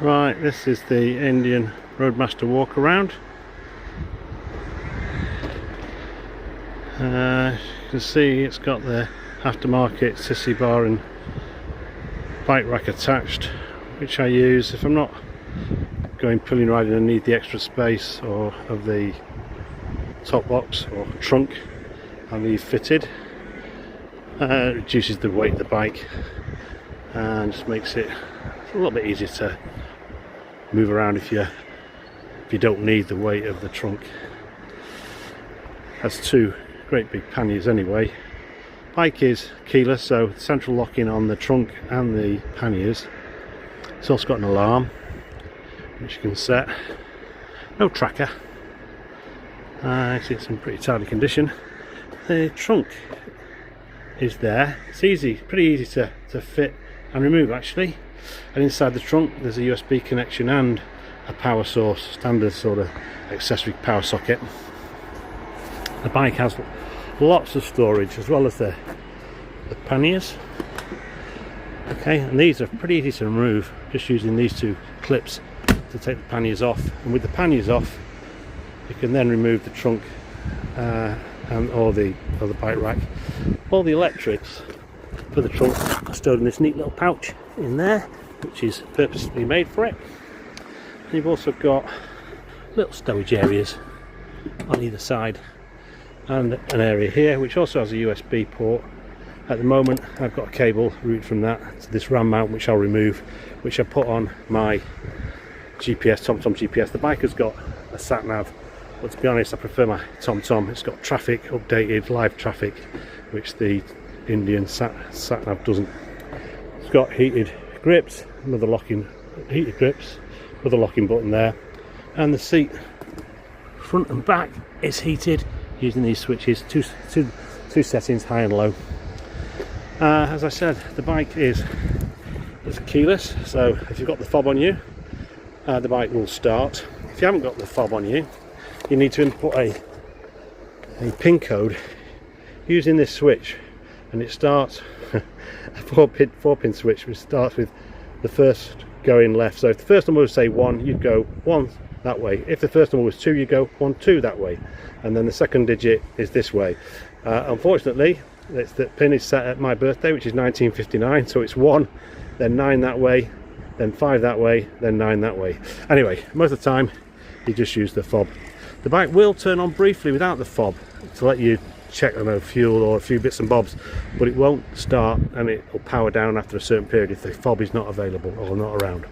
Right, this is the Indian Roadmaster walk around. You can see it's got the aftermarket sissy bar and bike rack attached, which I use if I'm not going pillion riding and need the extra space or of the top box or trunk. I leave fitted. It reduces the weight of the bike and just makes it a little bit easier to move around if you don't need the weight of the trunk. Has two great big panniers anyway. Bike is keyless, so central locking on the trunk and the panniers. It's also got an alarm which you can set. No tracker. It's in pretty tidy condition. The trunk is there. It's pretty easy to fit and remove actually. And inside the trunk there's a USB connection and a power source, standard sort of accessory power socket. The bike has lots of storage as well as the panniers. Okay, and these are pretty easy to remove just using these two clips to take the panniers off. And with the panniers off you can then remove the trunk or the bike rack. All the electrics for the trunk are stored in this neat little pouch in there, which is purposely made for it. And you've also got little stowage areas on either side and an area here which also has a USB port. At the moment I've got a cable route from that to this RAM mount, which I'll remove, which I put on my GPS, TomTom GPS. The bike has got a sat nav, but to be honest I prefer my TomTom. It's got traffic, updated live traffic, which the Indian sat nav doesn't. It's got heated grips, another locking button there, and the seat front and back is heated using these switches, two settings, high and low. As I said, the bike is keyless, so if you've got the fob on you, the bike will start. If you haven't got the fob on you, you need to input a pin code using this switch, and it starts a four pin switch, which starts with the first going left. So if the first number was say 1, you'd go 1 that way. If the first number was 2, you go 1 2 that way, and then the second digit is this way. Unfortunately, the pin is set at my birthday, which is 1959, so it's 1, then 9 that way, then 5 that way, then 9 that way. Anyway, most of the time you just use the fob. The bike will turn on briefly without the fob to let you check on a fuel or a few bits and bobs, but it won't start, and it will power down after a certain period if the fob is not available or not around.